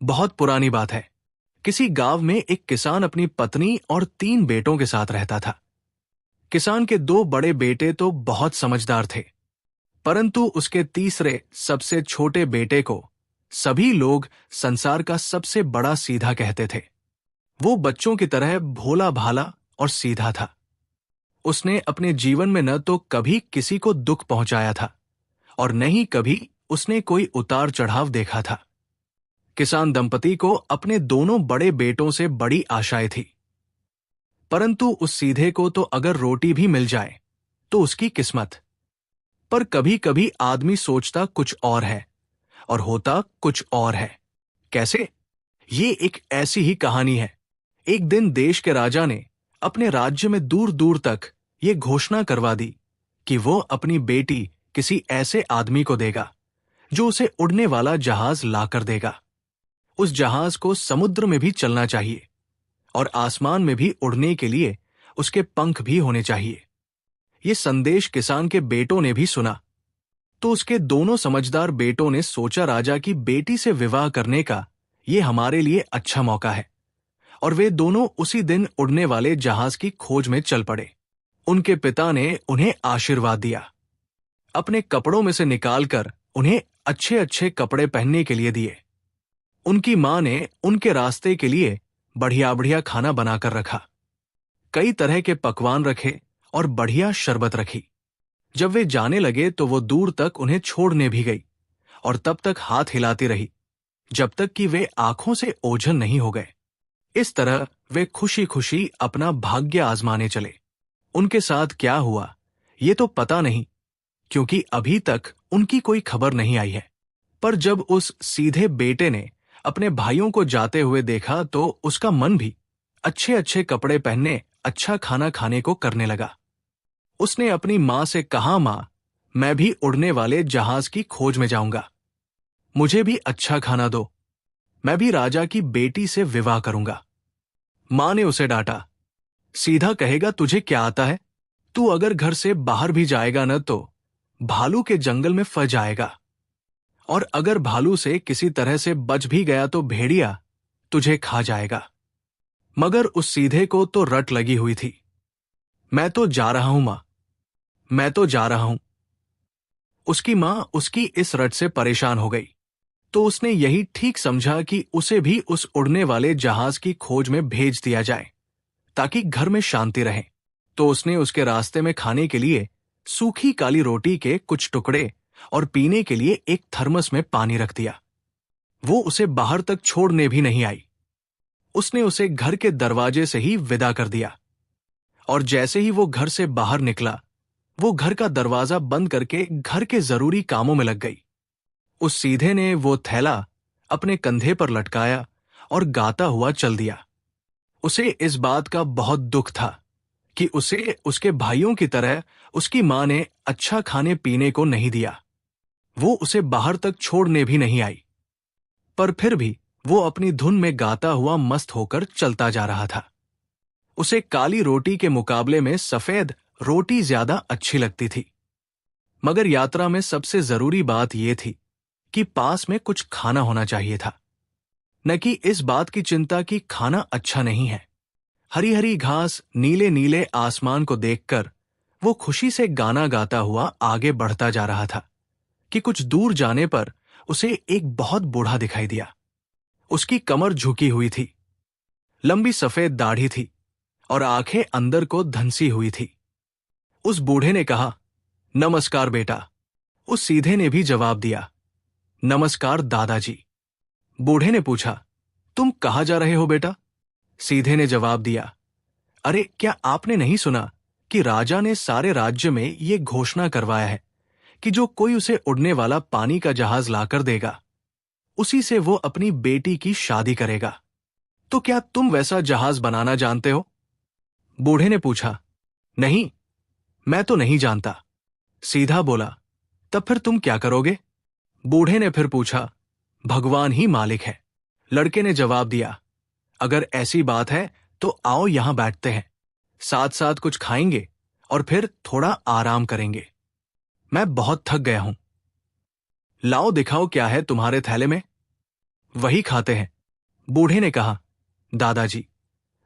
बहुत पुरानी बात है। किसी गांव में एक किसान अपनी पत्नी और 3 बेटों के साथ रहता था। किसान के 2 बड़े बेटे तो बहुत समझदार थे, परंतु उसके तीसरे सबसे छोटे बेटे को सभी लोग संसार का सबसे बड़ा सीधा कहते थे। वो बच्चों की तरह भोला भाला और सीधा था। उसने अपने जीवन में न तो कभी किसी को दुख पहुंचाया था और न ही कभी उसने कोई उतार चढ़ाव देखा था। किसान दंपति को अपने दोनों बड़े बेटों से बड़ी आशाएं थी, परंतु उस सीधे को तो अगर रोटी भी मिल जाए तो उसकी किस्मत। पर कभी कभी आदमी सोचता कुछ और है और होता कुछ और है। कैसे? ये एक ऐसी ही कहानी है। एक दिन देश के राजा ने अपने राज्य में दूर दूर तक ये घोषणा करवा दी कि वो अपनी बेटी किसी ऐसे आदमी को देगा जो उसे उड़ने वाला जहाज लाकर देगा। उस जहाज को समुद्र में भी चलना चाहिए और आसमान में भी उड़ने के लिए उसके पंख भी होने चाहिए। ये संदेश किसान के बेटों ने भी सुना तो उसके दोनों समझदार बेटों ने सोचा राजा की बेटी से विवाह करने का ये हमारे लिए अच्छा मौका है, और वे दोनों उसी दिन उड़ने वाले जहाज की खोज में चल पड़े। उनके पिता ने उन्हें आशीर्वाद दिया, अपने कपड़ों में से निकालकर उन्हें अच्छे अच्छे कपड़े पहनने के लिए दिए। उनकी मां ने उनके रास्ते के लिए बढ़िया बढ़िया खाना बनाकर रखा, कई तरह के पकवान रखे और बढ़िया शरबत रखी। जब वे जाने लगे तो वो दूर तक उन्हें छोड़ने भी गई और तब तक हाथ हिलाती रही जब तक कि वे आंखों से ओझल नहीं हो गए। इस तरह वे खुशी खुशी अपना भाग्य आजमाने चले। उनके साथ क्या हुआ ये तो पता नहीं, क्योंकि अभी तक उनकी कोई खबर नहीं आई है। पर जब उस सीधे बेटे ने अपने भाइयों को जाते हुए देखा तो उसका मन भी अच्छे अच्छे कपड़े पहनने, अच्छा खाना खाने को करने लगा। उसने अपनी मां से कहा, मां, मैं भी उड़ने वाले जहाज की खोज में जाऊंगा, मुझे भी अच्छा खाना दो, मैं भी राजा की बेटी से विवाह करूंगा। मां ने उसे डांटा, सीधा कहेगा तुझे क्या आता है? तू अगर घर से बाहर भी जाएगा न तो भालू के जंगल में फंस जाएगा, और अगर भालू से किसी तरह से बच भी गया तो भेड़िया तुझे खा जाएगा। मगर उस सीधे को तो रट लगी हुई थी। मैं तो जा रहा हूं मां, मैं तो जा रहा हूं। उसकी मां उसकी इस रट से परेशान हो गई तो उसने यही ठीक समझा कि उसे भी उस उड़ने वाले जहाज की खोज में भेज दिया जाए ताकि घर में शांति रहे। तो उसने उसके रास्ते में खाने के लिए सूखी काली रोटी के कुछ टुकड़े और पीने के लिए एक थर्मस में पानी रख दिया। वो उसे बाहर तक छोड़ने भी नहीं आई। उसने उसे घर के दरवाजे से ही विदा कर दिया, और जैसे ही वो घर से बाहर निकला वो घर का दरवाजा बंद करके घर के जरूरी कामों में लग गई। उस सीधे ने वो थैला अपने कंधे पर लटकाया और गाता हुआ चल दिया। उसे इस बात का बहुत दुख था कि उसे उसके भाइयों की तरह उसकी मां ने अच्छा खाने पीने को नहीं दिया। वो उसे बाहर तक छोड़ने भी नहीं आई, पर फिर भी वो अपनी धुन में गाता हुआ मस्त होकर चलता जा रहा था। उसे काली रोटी के मुकाबले में सफेद रोटी ज्यादा अच्छी लगती थी। मगर यात्रा में सबसे जरूरी बात यह थी कि पास में कुछ खाना होना चाहिए था, न कि इस बात की चिंता कि खाना अच्छा नहीं है। हरी हरी घास, नीले नीले आसमान को देखकर वो खुशी से गाना गाता हुआ आगे बढ़ता जा रहा था कि कुछ दूर जाने पर उसे एक बहुत बूढ़ा दिखाई दिया। उसकी कमर झुकी हुई थी, लंबी सफेद दाढ़ी थी और आंखें अंदर को धंसी हुई थी। उस बूढ़े ने कहा, नमस्कार बेटा। उस सीधे ने भी जवाब दिया, नमस्कार दादाजी। बूढ़े ने पूछा, तुम कहाँ जा रहे हो बेटा? सीधे ने जवाब दिया, अरे क्या आपने नहीं सुना कि राजा ने सारे राज्य में ये घोषणा करवाया है कि जो कोई उसे उड़ने वाला पानी का जहाज लाकर देगा उसी से वो अपनी बेटी की शादी करेगा। तो क्या तुम वैसा जहाज बनाना जानते हो? बूढ़े ने पूछा, नहीं, मैं तो नहीं जानता। सीधा बोला, तब फिर तुम क्या करोगे? बूढ़े ने फिर पूछा, भगवान ही मालिक है। लड़के ने जवाब दिया, अगर ऐसी बात है तो आओ यहां बैठते हैं, साथ साथ कुछ खाएंगे और फिर थोड़ा आराम करेंगे। मैं बहुत थक गया हूं। लाओ दिखाओ क्या है तुम्हारे थैले में। वही खाते हैं। बूढ़े ने कहा, दादाजी,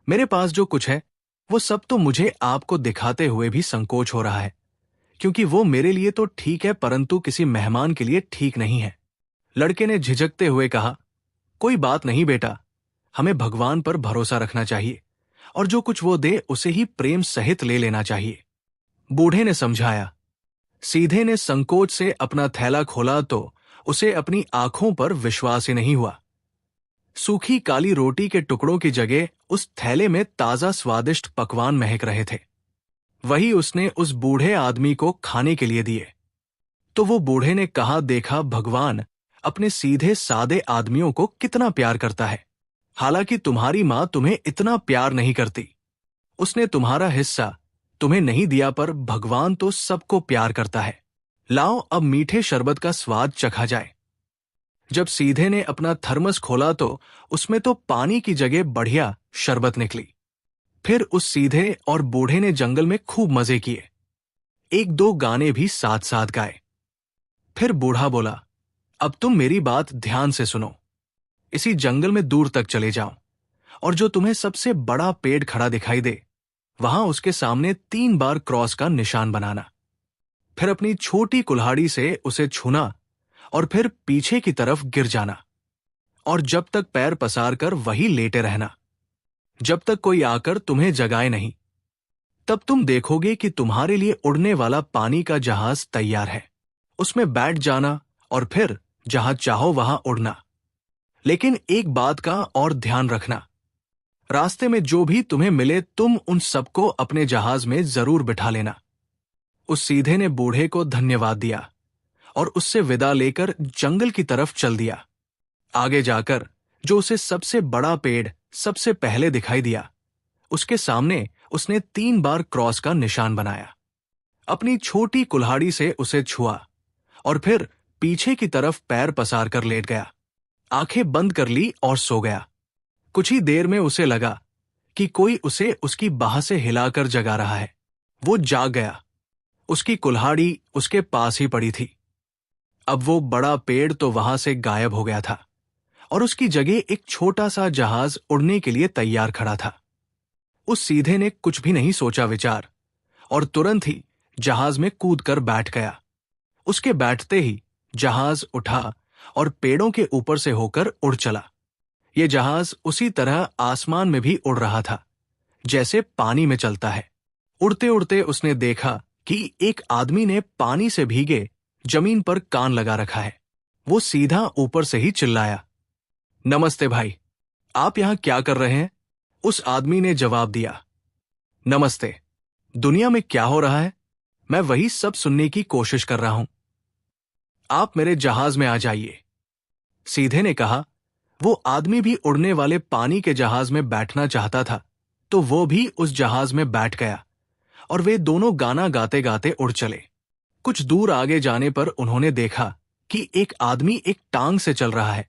मेरे पास जो कुछ है वो सब तो मुझे आपको दिखाते हुए भी संकोच हो रहा है, क्योंकि वो मेरे लिए तो ठीक है परंतु किसी मेहमान के लिए ठीक नहीं है। लड़के ने झिझकते हुए कहा, कोई बात नहीं बेटा, हमें भगवान पर भरोसा रखना चाहिए और जो कुछ वो दे उसे ही प्रेम सहित ले लेना चाहिए। बूढ़े ने समझाया। सीधे ने संकोच से अपना थैला खोला तो उसे अपनी आंखों पर विश्वास ही नहीं हुआ। सूखी काली रोटी के टुकड़ों की जगह उस थैले में ताजा स्वादिष्ट पकवान महक रहे थे। वही उसने उस बूढ़े आदमी को खाने के लिए दिए। तो वो बूढ़े ने कहा, देखा भगवान अपने सीधे सादे आदमियों को कितना प्यार करता है। हालांकि तुम्हारी मां तुम्हें इतना प्यार नहीं करती। उसने तुम्हारा हिस्सा तुम्हें नहीं दिया पर भगवान तो सबको प्यार करता है। लाओ अब मीठे शरबत का स्वाद चखा जाए। जब सीधे ने अपना थर्मस खोला तो उसमें तो पानी की जगह बढ़िया शरबत निकली। फिर उस सीधे और बूढ़े ने जंगल में खूब मजे किए। एक दो गाने भी साथ साथ गाए। फिर बूढ़ा बोला, अब तुम मेरी बात ध्यान से सुनो। इसी जंगल में दूर तक चले जाओ और जो तुम्हें सबसे बड़ा पेड़ खड़ा दिखाई दे वहां उसके सामने 3 बार क्रॉस का निशान बनाना। फिर अपनी छोटी कुल्हाड़ी से उसे छूना और फिर पीछे की तरफ गिर जाना और जब तक पैर पसार कर वही लेटे रहना, जब तक कोई आकर तुम्हें जगाए नहीं। तब तुम देखोगे कि तुम्हारे लिए उड़ने वाला पानी का जहाज तैयार है। उसमें बैठ जाना और फिर जहां चाहो वहां उड़ना। लेकिन एक बात का और ध्यान रखना, रास्ते में जो भी तुम्हें मिले तुम उन सबको अपने जहाज में जरूर बिठा लेना। उस सीधे ने बूढ़े को धन्यवाद दिया और उससे विदा लेकर जंगल की तरफ चल दिया। आगे जाकर जो उसे सबसे बड़ा पेड़ सबसे पहले दिखाई दिया उसके सामने उसने 3 बार क्रॉस का निशान बनाया। अपनी छोटी कुल्हाड़ी से उसे छुआ और फिर पीछे की तरफ पैर पसार कर लेट गया। आंखें बंद कर ली और सो गया। कुछ ही देर में उसे लगा कि कोई उसे उसकी बाह से हिलाकर जगा रहा है। वो जाग गया। उसकी कुल्हाड़ी उसके पास ही पड़ी थी। अब वो बड़ा पेड़ तो वहां से गायब हो गया था और उसकी जगह एक छोटा सा जहाज उड़ने के लिए तैयार खड़ा था। उस सीधे ने कुछ भी नहीं सोचा विचार और तुरंत ही जहाज में कूदकर बैठ गया। उसके बैठते ही जहाज उठा और पेड़ों के ऊपर से होकर उड़ चला। ये जहाज उसी तरह आसमान में भी उड़ रहा था जैसे पानी में चलता है। उड़ते उड़ते उसने देखा कि एक आदमी ने पानी से भीगे जमीन पर कान लगा रखा है। वो सीधा ऊपर से ही चिल्लाया, नमस्ते भाई, आप यहां क्या कर रहे हैं? उस आदमी ने जवाब दिया, नमस्ते, दुनिया में क्या हो रहा है मैं वही सब सुनने की कोशिश कर रहा हूं। आप मेरे जहाज में आ जाइए। सीधे ने कहा। वो आदमी भी उड़ने वाले पानी के जहाज में बैठना चाहता था तो वो भी उस जहाज में बैठ गया और वे दोनों गाना गाते गाते उड़ चले। कुछ दूर आगे जाने पर उन्होंने देखा कि एक आदमी एक टांग से चल रहा है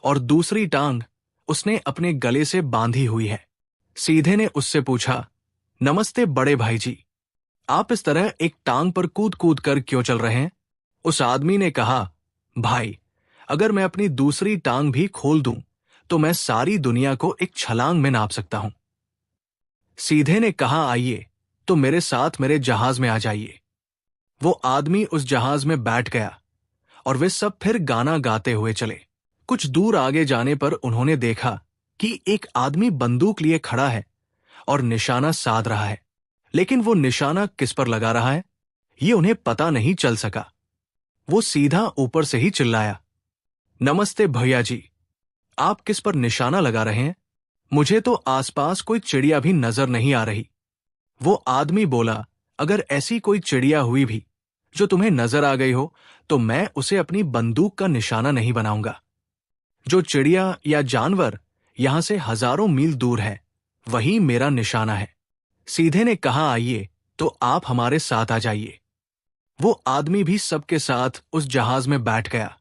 और दूसरी टांग उसने अपने गले से बांधी हुई है। सीधे ने उससे पूछा, नमस्ते बड़े भाई जी, आप इस तरह एक टांग पर कूद कूद कर क्यों चल रहे हैं? उस आदमी ने कहा, भाई, अगर मैं अपनी दूसरी टांग भी खोल दूं तो मैं सारी दुनिया को एक छलांग में नाप सकता हूं। सीधे ने कहा, आइए तो मेरे साथ मेरे जहाज में आ जाइए। वो आदमी उस जहाज में बैठ गया और वे सब फिर गाना गाते हुए चले। कुछ दूर आगे जाने पर उन्होंने देखा कि एक आदमी बंदूक लिए खड़ा है और निशाना साध रहा है, लेकिन वो निशाना किस पर लगा रहा है ये उन्हें पता नहीं चल सका। वो सीधा ऊपर से ही चिल्लाया, नमस्ते भैया जी, आप किस पर निशाना लगा रहे हैं? मुझे तो आसपास कोई चिड़िया भी नजर नहीं आ रही। वो आदमी बोला, अगर ऐसी कोई चिड़िया हुई भी जो तुम्हें नजर आ गई हो तो मैं उसे अपनी बंदूक का निशाना नहीं बनाऊंगा। जो चिड़िया या जानवर यहां से हजारों मील दूर है वही मेरा निशाना है। सीधे ने कहा, आइए तो आप हमारे साथ आ जाइए। वो आदमी भी सबके साथ उस जहाज में बैठ गया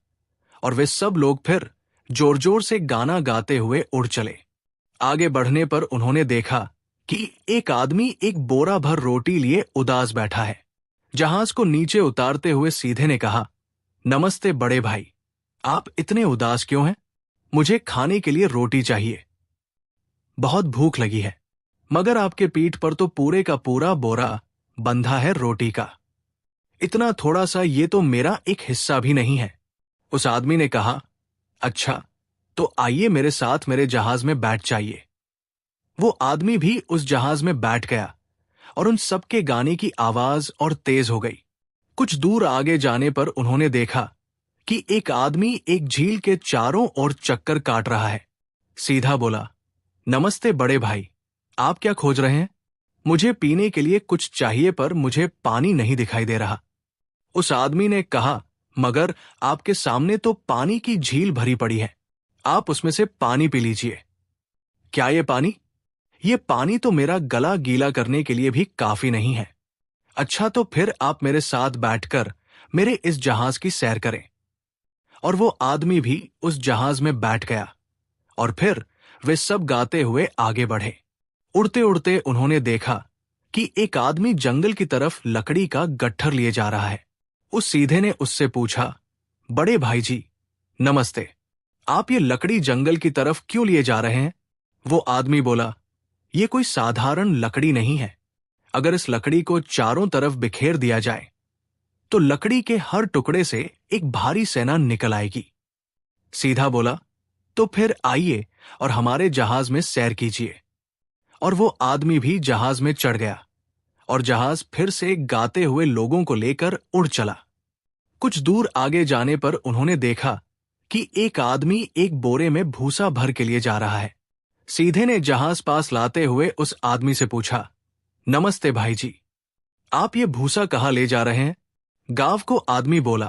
और वे सब लोग फिर जोर जोर से गाना गाते हुए उड़ चले। आगे बढ़ने पर उन्होंने देखा कि एक आदमी एक बोरा भर रोटी लिए उदास बैठा है। जहाज को नीचे उतारते हुए सीधे ने कहा, नमस्ते बड़े भाई, आप इतने उदास क्यों हैं? मुझे खाने के लिए रोटी चाहिए। बहुत भूख लगी है, मगर आपके पीठ पर तो पूरे का पूरा बोरा बंधा है रोटी का। इतना थोड़ा सा ये तो मेरा एक हिस्सा भी नहीं है। उस आदमी ने कहा, अच्छा, तो आइए मेरे साथ मेरे जहाज में बैठ जाइए। वो आदमी भी उस जहाज में बैठ गया और उन सबके गाने की आवाज और तेज हो गई। कुछ दूर आगे जाने पर उन्होंने देखा कि एक आदमी एक झील के चारों ओर चक्कर काट रहा है। सीधा बोला, नमस्ते बड़े भाई, आप क्या खोज रहे हैं? मुझे पीने के लिए कुछ चाहिए पर मुझे पानी नहीं दिखाई दे रहा। उस आदमी ने कहा, मगर आपके सामने तो पानी की झील भरी पड़ी है, आप उसमें से पानी पी लीजिए। क्या ये पानी? ये पानी तो मेरा गला गीला करने के लिए भी काफी नहीं है। अच्छा, तो फिर आप मेरे साथ बैठकर मेरे इस जहाज की सैर करें। और वो आदमी भी उस जहाज में बैठ गया और फिर वे सब गाते हुए आगे बढ़े। उड़ते उड़ते उन्होंने देखा कि एक आदमी जंगल की तरफ लकड़ी का गट्ठर लिए जा रहा है। उस सीधे ने उससे पूछा, बड़े भाई जी, नमस्ते, आप ये लकड़ी जंगल की तरफ क्यों लिए जा रहे हैं? वो आदमी बोला, ये कोई साधारण लकड़ी नहीं है। अगर इस लकड़ी को चारों तरफ बिखेर दिया जाए तो लकड़ी के हर टुकड़े से एक भारी सेना निकल आएगी। सीधा बोला, तो फिर आइए और हमारे जहाज में सैर कीजिए। और वो आदमी भी जहाज में चढ़ गया और जहाज फिर से गाते हुए लोगों को लेकर उड़ चला। कुछ दूर आगे जाने पर उन्होंने देखा कि एक आदमी एक बोरे में भूसा भर के लिए जा रहा है। सीधे ने जहाज पास लाते हुए उस आदमी से पूछा, नमस्ते भाई जी, आप ये भूसा कहाँ ले जा रहे हैं? गांव को आदमी बोला,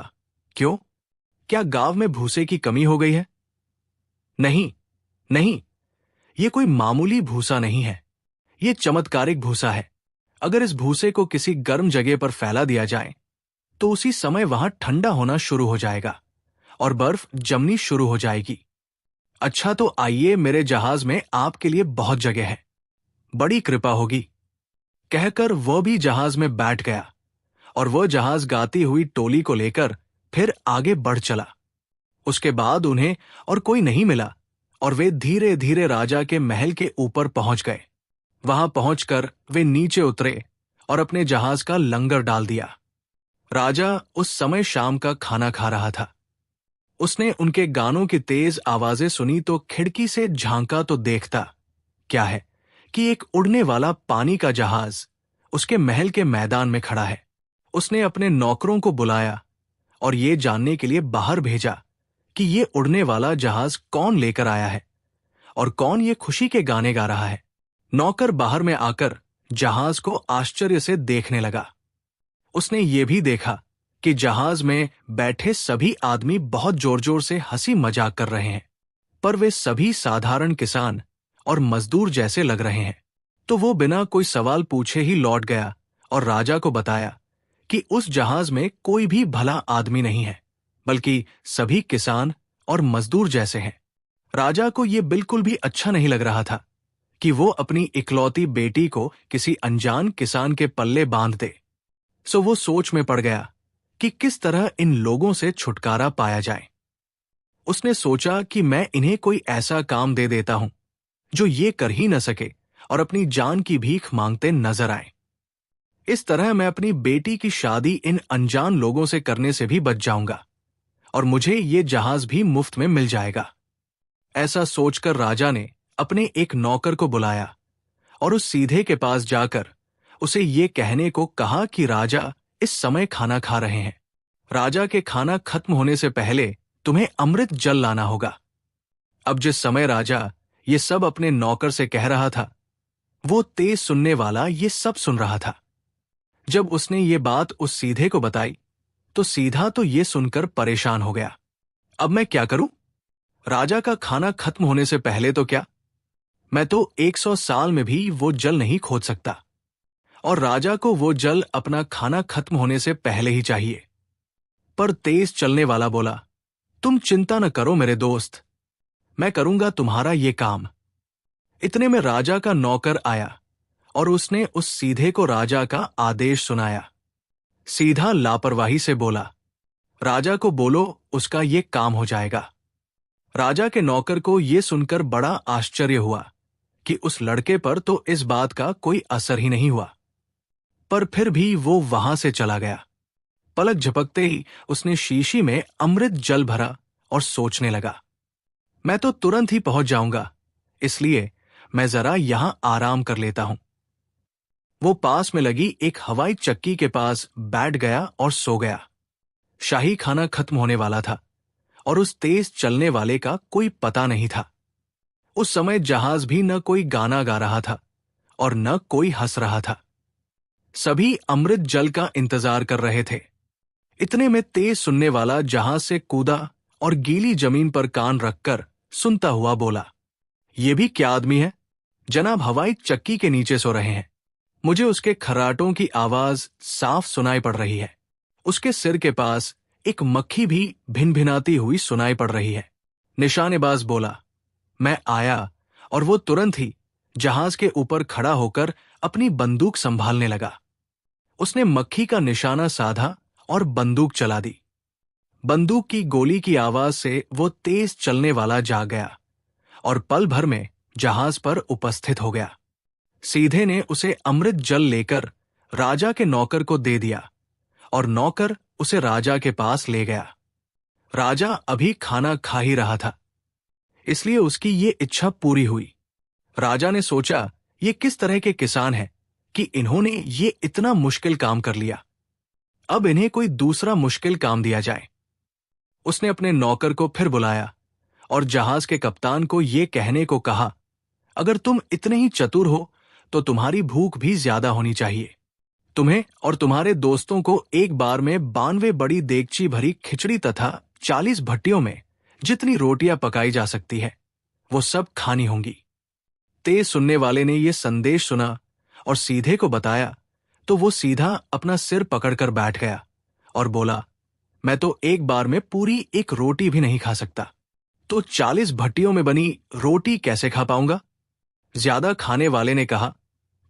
क्यों, क्या गांव में भूसे की कमी हो गई है? नहीं नहीं, ये कोई मामूली भूसा नहीं है, ये चमत्कारिक भूसा है। अगर इस भूसे को किसी गर्म जगह पर फैला दिया जाए तो उसी समय वहां ठंडा होना शुरू हो जाएगा और बर्फ जमनी शुरू हो जाएगी। अच्छा, तो आइए, मेरे जहाज में आपके लिए बहुत जगह है, बड़ी कृपा होगी। कहकर वह भी जहाज में बैठ गया और वह जहाज गाती हुई टोली को लेकर फिर आगे बढ़ चला। उसके बाद उन्हें और कोई नहीं मिला और वे धीरे धीरे राजा के महल के ऊपर पहुंच गए। वहां पहुंचकर वे नीचे उतरे और अपने जहाज का लंगर डाल दिया। राजा उस समय शाम का खाना खा रहा था। उसने उनके गानों की तेज आवाजें सुनी तो खिड़की से झांका तो देखता क्या है कि एक उड़ने वाला पानी का जहाज उसके महल के मैदान में खड़ा है। उसने अपने नौकरों को बुलाया और ये जानने के लिए बाहर भेजा कि ये उड़ने वाला जहाज कौन लेकर आया है और कौन ये खुशी के गाने गा रहा है। नौकर बाहर में आकर जहाज को आश्चर्य से देखने लगा। उसने ये भी देखा कि जहाज में बैठे सभी आदमी बहुत जोर जोर से हंसी मजाक कर रहे हैं, पर वे सभी साधारण किसान और मजदूर जैसे लग रहे हैं। तो वो बिना कोई सवाल पूछे ही लौट गया और राजा को बताया कि उस जहाज में कोई भी भला आदमी नहीं है, बल्कि सभी किसान और मजदूर जैसे हैं। राजा को ये बिल्कुल भी अच्छा नहीं लग रहा था कि वो अपनी इकलौती बेटी को किसी अनजान किसान के पल्ले बांध दे। सो वो सोच में पड़ गया कि किस तरह इन लोगों से छुटकारा पाया जाए। उसने सोचा कि मैं इन्हें कोई ऐसा काम दे देता हूं जो ये कर ही न सके और अपनी जान की भीख मांगते नजर आए। इस तरह मैं अपनी बेटी की शादी इन अनजान लोगों से करने से भी बच जाऊंगा और मुझे ये जहाज भी मुफ्त में मिल जाएगा। ऐसा सोचकर राजा ने अपने एक नौकर को बुलाया और उस सीधे के पास जाकर उसे ये कहने को कहा कि राजा इस समय खाना खा रहे हैं। राजा के खाना खत्म होने से पहले तुम्हें अमृत जल लाना होगा। अब जिस समय राजा ये सब अपने नौकर से कह रहा था, वो तेज सुनने वाला ये सब सुन रहा था। जब उसने ये बात उस सीधे को बताई तो सीधा तो ये सुनकर परेशान हो गया। अब मैं क्या करूं? राजा का खाना खत्म होने से पहले तो क्या, मैं तो 100 साल में भी वो जल नहीं खोज सकता और राजा को वो जल अपना खाना खत्म होने से पहले ही चाहिए। पर तेज चलने वाला बोला, तुम चिंता न करो मेरे दोस्त, मैं करूंगा तुम्हारा ये काम। इतने में राजा का नौकर आया और उसने उस सीधे को राजा का आदेश सुनाया। सीधा लापरवाही से बोला, राजा को बोलो उसका ये काम हो जाएगा। राजा के नौकर को यह सुनकर बड़ा आश्चर्य हुआ कि उस लड़के पर तो इस बात का कोई असर ही नहीं हुआ, पर फिर भी वो वहां से चला गया। पलक झपकते ही उसने शीशी में अमृत जल भरा और सोचने लगा, मैं तो तुरंत ही पहुंच जाऊंगा, इसलिए मैं जरा यहां आराम कर लेता हूं। वो पास में लगी एक हवाई चक्की के पास बैठ गया और सो गया। शाही खाना खत्म होने वाला था और उस तेज चलने वाले का कोई पता नहीं था। उस समय जहाज भी न कोई गाना गा रहा था और न कोई हंस रहा था। सभी अमृत जल का इंतजार कर रहे थे। इतने में तेज सुनने वाला जहाज से कूदा और गीली जमीन पर कान रखकर सुनता हुआ बोला, ये भी क्या आदमी है? जनाब हवाई चक्की के नीचे सो रहे हैं। मुझे उसके खर्राटों की आवाज साफ सुनाई पड़ रही है। उसके सिर के पास एक मक्खी भी भिनभिनाती हुई सुनाई पड़ रही है। निशानेबाज बोला, मैं आया, और वो तुरंत ही जहाज के ऊपर खड़ा होकर अपनी बंदूक संभालने लगा। उसने मक्खी का निशाना साधा और बंदूक चला दी। बंदूक की गोली की आवाज से वो तेज चलने वाला जाग गया और पल भर में जहाज पर उपस्थित हो गया। सीधे ने उसे अमृत जल लेकर राजा के नौकर को दे दिया और नौकर उसे राजा के पास ले गया। राजा अभी खाना खा ही रहा था, इसलिए उसकी ये इच्छा पूरी हुई। राजा ने सोचा, ये किस तरह के किसान हैं कि इन्होंने ये इतना मुश्किल काम कर लिया। अब इन्हें कोई दूसरा मुश्किल काम दिया जाए। उसने अपने नौकर को फिर बुलाया और जहाज के कप्तान को ये कहने को कहा, अगर तुम इतने ही चतुर हो तो तुम्हारी भूख भी ज्यादा होनी चाहिए। तुम्हें और तुम्हारे दोस्तों को एक बार में 92 बड़ी देगची भरी खिचड़ी तथा 40 भट्टियों में जितनी रोटियां पकाई जा सकती है वो सब खानी होंगी। तेज सुनने वाले ने यह संदेश सुना और सीधे को बताया तो वो सीधा अपना सिर पकड़कर बैठ गया और बोला, मैं तो एक बार में पूरी एक रोटी भी नहीं खा सकता, तो 40 भट्टियों में बनी रोटी कैसे खा पाऊंगा? ज्यादा खाने वाले ने कहा,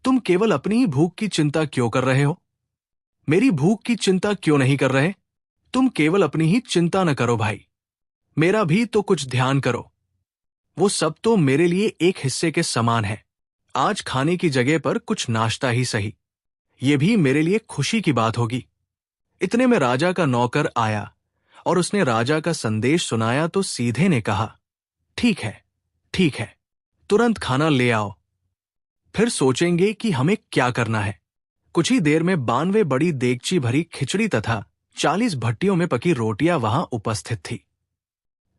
तुम केवल अपनी ही भूख की चिंता क्यों कर रहे हो? मेरी भूख की चिंता क्यों नहीं कर रहे? तुम केवल अपनी ही चिंता न करो भाई, मेरा भी तो कुछ ध्यान करो। वो सब तो मेरे लिए एक हिस्से के समान है। आज खाने की जगह पर कुछ नाश्ता ही सही, ये भी मेरे लिए खुशी की बात होगी। इतने में राजा का नौकर आया और उसने राजा का संदेश सुनाया तो सीधे ने कहा, ठीक है, तुरंत खाना ले आओ, फिर सोचेंगे कि हमें क्या करना है। कुछ ही देर में 92 बड़ी देगची भरी खिचड़ी तथा 40 भट्टियों में पकी रोटियां वहां उपस्थित थी।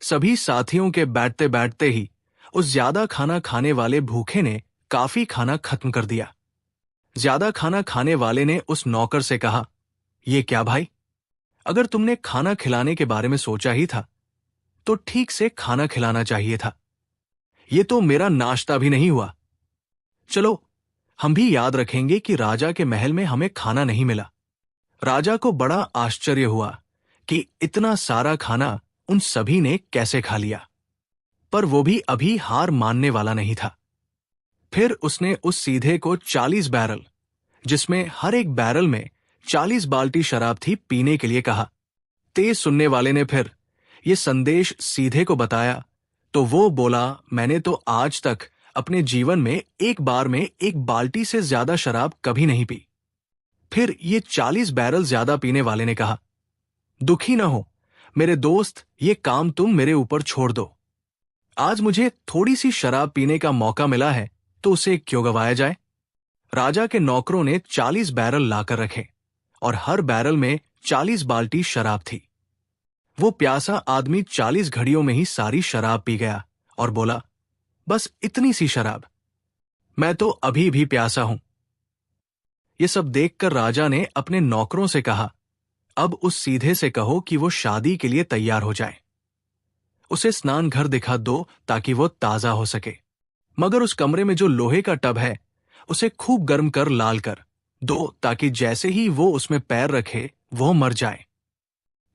सभी साथियों के बैठते बैठते ही उस ज्यादा खाना खाने वाले भूखे ने काफी खाना खत्म कर दिया। ज्यादा खाना खाने वाले ने उस नौकर से कहा, ये क्या भाई, अगर तुमने खाना खिलाने के बारे में सोचा ही था तो ठीक से खाना खिलाना चाहिए था। ये तो मेरा नाश्ता भी नहीं हुआ। चलो, हम भी याद रखेंगे कि राजा के महल में हमें खाना नहीं मिला। राजा को बड़ा आश्चर्य हुआ कि इतना सारा खाना उन सभी ने कैसे खा लिया, पर वो भी अभी हार मानने वाला नहीं था। फिर उसने उस सीधे को 40 बैरल, जिसमें हर एक बैरल में 40 बाल्टी शराब थी, पीने के लिए कहा। तेज सुनने वाले ने फिर ये संदेश सीधे को बताया तो वो बोला, मैंने तो आज तक अपने जीवन में एक बार में एक बाल्टी से ज्यादा शराब कभी नहीं पी। फिर ये 40 बैरल ज्यादा पीने वाले ने कहा, दुखी न हो मेरे दोस्त, ये काम तुम मेरे ऊपर छोड़ दो। आज मुझे थोड़ी सी शराब पीने का मौका मिला है तो उसे क्यों गवाया जाए। राजा के नौकरों ने 40 बैरल लाकर रखे और हर बैरल में 40 बाल्टी शराब थी। वो प्यासा आदमी 40 घड़ियों में ही सारी शराब पी गया और बोला, बस इतनी सी शराब, मैं तो अभी भी प्यासा हूं। ये सब देखकर राजा ने अपने नौकरों से कहा, अब उस सीधे से कहो कि वो शादी के लिए तैयार हो जाए। उसे स्नान घर दिखा दो ताकि वो ताजा हो सके, मगर उस कमरे में जो लोहे का टब है उसे खूब गर्म कर लाल कर दो ताकि जैसे ही वो उसमें पैर रखे वो मर जाए।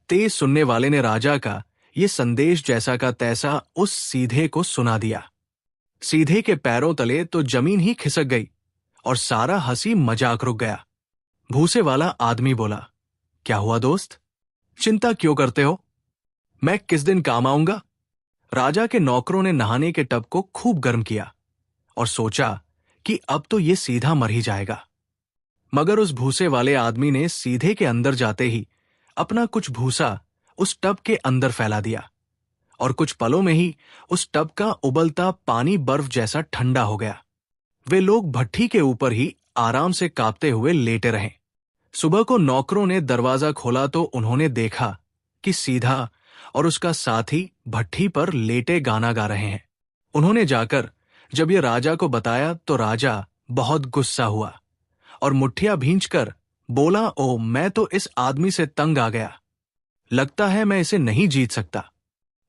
तेज सुनने वाले ने राजा का ये संदेश जैसा का तैसा उस सीधे को सुना दिया। सीधे के पैरों तले तो जमीन ही खिसक गई और सारा हंसी मजाक रुक गया। भूसे वाला आदमी बोला, क्या हुआ दोस्त, चिंता क्यों करते हो? मैं किस दिन काम आऊंगा? राजा के नौकरों ने नहाने के टब को खूब गर्म किया और सोचा कि अब तो ये सीधा मर ही जाएगा। मगर उस भूसे वाले आदमी ने सीधे के अंदर जाते ही अपना कुछ भूसा उस टब के अंदर फैला दिया और कुछ पलों में ही उस टब का उबलता पानी बर्फ जैसा ठंडा हो गया। वे लोग भट्ठी के ऊपर ही आराम से कांपते हुए लेटे रहे। सुबह को नौकरों ने दरवाजा खोला तो उन्होंने देखा कि सीधा और उसका साथी भट्ठी पर लेटे गाना गा रहे हैं। उन्होंने जाकर जब ये राजा को बताया तो राजा बहुत गुस्सा हुआ और मुट्ठियां भींचकर बोला, ओ मैं तो इस आदमी से तंग आ गया, लगता है मैं इसे नहीं जीत सकता।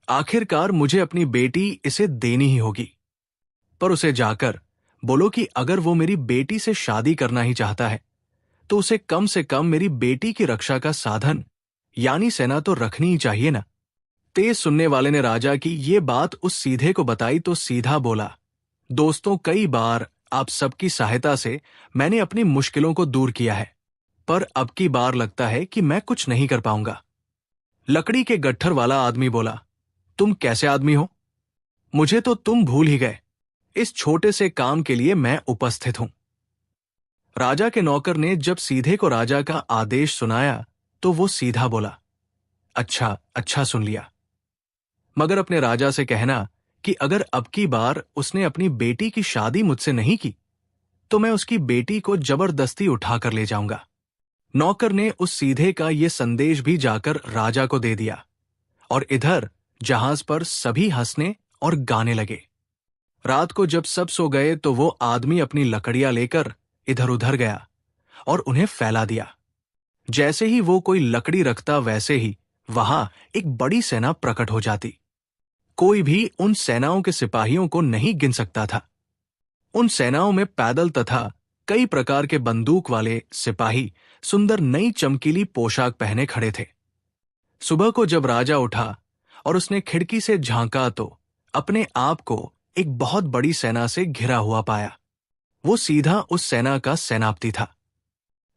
आखिरकार मुझे अपनी बेटी इसे देनी ही होगी। पर उसे जाकर बोलो कि अगर वो मेरी बेटी से शादी करना ही चाहता है तो उसे कम से कम मेरी बेटी की रक्षा का साधन यानी सेना तो रखनी ही चाहिए ना। तेज सुनने वाले ने राजा की ये बात उस सीधे को बताई तो सीधा बोला, दोस्तों कई बार आप सबकी सहायता से मैंने अपनी मुश्किलों को दूर किया है, पर अब की बार लगता है कि मैं कुछ नहीं कर पाऊंगा। लकड़ी के गट्ठर वाला आदमी बोला, तुम कैसे आदमी हो? मुझे तो तुम भूल ही गए। इस छोटे से काम के लिए मैं उपस्थित हूं। राजा के नौकर ने जब सीधे को राजा का आदेश सुनाया तो वो सीधा बोला, अच्छा अच्छा सुन लिया, मगर अपने राजा से कहना कि अगर अब की बार उसने अपनी बेटी की शादी मुझसे नहीं की तो मैं उसकी बेटी को जबरदस्ती उठाकर ले जाऊंगा। नौकर ने उस सीधे का ये संदेश भी जाकर राजा को दे दिया और इधर जहाज पर सभी हंसने और गाने लगे। रात को जब सब सो गए तो वो आदमी अपनी लकड़ियां लेकर इधर उधर गया और उन्हें फैला दिया। जैसे ही वो कोई लकड़ी रखता वैसे ही वहां एक बड़ी सेना प्रकट हो जाती। कोई भी उन सेनाओं के सिपाहियों को नहीं गिन सकता था। उन सेनाओं में पैदल तथा कई प्रकार के बंदूक वाले सिपाही सुंदर नई चमकीली पोशाक पहने खड़े थे। सुबह को जब राजा उठा और उसने खिड़की से झांका तो अपने आप को एक बहुत बड़ी सेना से घिरा हुआ पाया। वो सीधा उस सेना का सेनापति था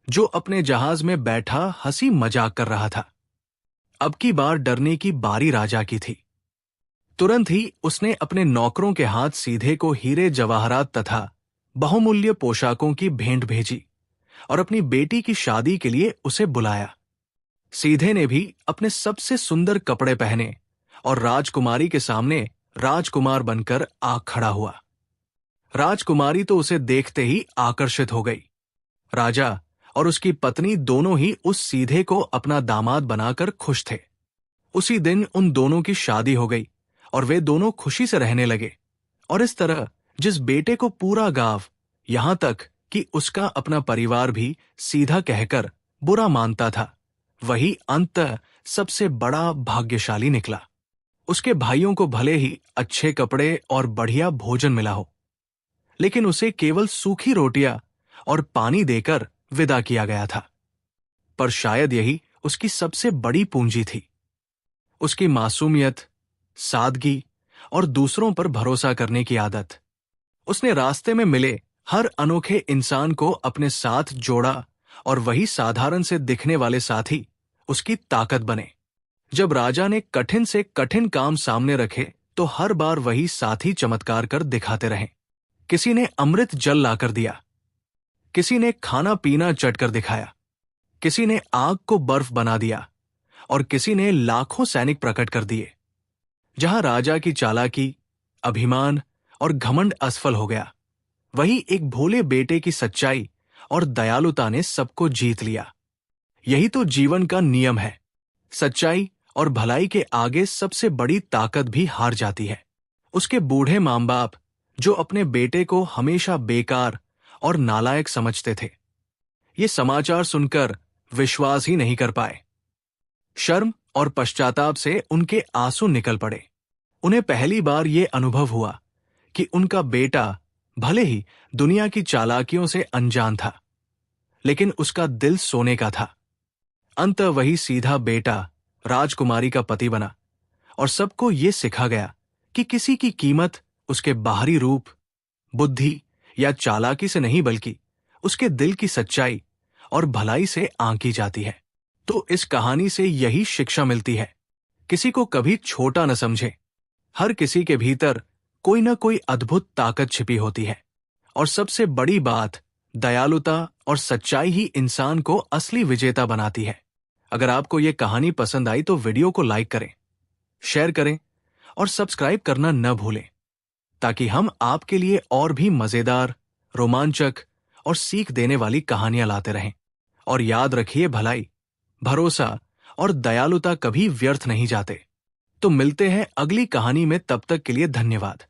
जो अपने जहाज में बैठा हंसी मजाक कर रहा था। अब की बार डरने की बारी राजा की थी। तुरंत ही उसने अपने नौकरों के हाथ सीधे को हीरे जवाहरात तथा बहुमूल्य पोशाकों की भेंट भेजी और अपनी बेटी की शादी के लिए उसे बुलाया। सीधे ने भी अपने सबसे सुंदर कपड़े पहने और राजकुमारी के सामने राजकुमार बनकर आ खड़ा हुआ। राजकुमारी तो उसे देखते ही आकर्षित हो गई। राजा और उसकी पत्नी दोनों ही उस सीधे को अपना दामाद बनाकर खुश थे। उसी दिन उन दोनों की शादी हो गई और वे दोनों खुशी से रहने लगे। और इस तरह जिस बेटे को पूरा गांव, यहां तक कि उसका अपना परिवार भी सीधा कहकर बुरा मानता था, वही अंततः सबसे बड़ा भाग्यशाली निकला। उसके भाइयों को भले ही अच्छे कपड़े और बढ़िया भोजन मिला हो, लेकिन उसे केवल सूखी रोटियां और पानी देकर विदा किया गया था। पर शायद यही उसकी सबसे बड़ी पूंजी थी, उसकी मासूमियत, सादगी और दूसरों पर भरोसा करने की आदत। उसने रास्ते में मिले हर अनोखे इंसान को अपने साथ जोड़ा और वही साधारण से दिखने वाले साथी उसकी ताकत बने। जब राजा ने कठिन से कठिन काम सामने रखे तो हर बार वही साथी चमत्कार कर दिखाते रहे। किसी ने अमृत जल लाकर दिया, किसी ने खाना पीना चटकर दिखाया, किसी ने आग को बर्फ बना दिया और किसी ने लाखों सैनिक प्रकट कर दिए। जहां राजा की चालाकी, अभिमान और घमंड असफल हो गया, वही एक भोले बेटे की सच्चाई और दयालुता ने सबको जीत लिया। यही तो जीवन का नियम है। सच्चाई और भलाई के आगे सबसे बड़ी ताकत भी हार जाती है। उसके बूढ़े माँ बाप जो अपने बेटे को हमेशा बेकार और नालायक समझते थे, ये समाचार सुनकर विश्वास ही नहीं कर पाए। शर्म और पश्चाताप से उनके आंसू निकल पड़े। उन्हें पहली बार ये अनुभव हुआ कि उनका बेटा भले ही दुनिया की चालाकियों से अनजान था, लेकिन उसका दिल सोने का था। अंततः वही सीधा बेटा राजकुमारी का पति बना और सबको ये सिखा गया कि किसी की कीमत उसके बाहरी रूप, बुद्धि या चालाकी से नहीं बल्कि उसके दिल की सच्चाई और भलाई से आंकी जाती है। तो इस कहानी से यही शिक्षा मिलती है, किसी को कभी छोटा न समझे, हर किसी के भीतर कोई ना कोई अद्भुत ताकत छिपी होती है, और सबसे बड़ी बात, दयालुता और सच्चाई ही इंसान को असली विजेता बनाती है। अगर आपको ये कहानी पसंद आई तो वीडियो को लाइक करें, शेयर करें और सब्सक्राइब करना न भूलें, ताकि हम आपके लिए और भी मजेदार, रोमांचक और सीख देने वाली कहानियां लाते रहें। और याद रखिए, भलाई, भरोसा और दयालुता कभी व्यर्थ नहीं जाते। तो मिलते हैं अगली कहानी में, तब तक के लिए धन्यवाद।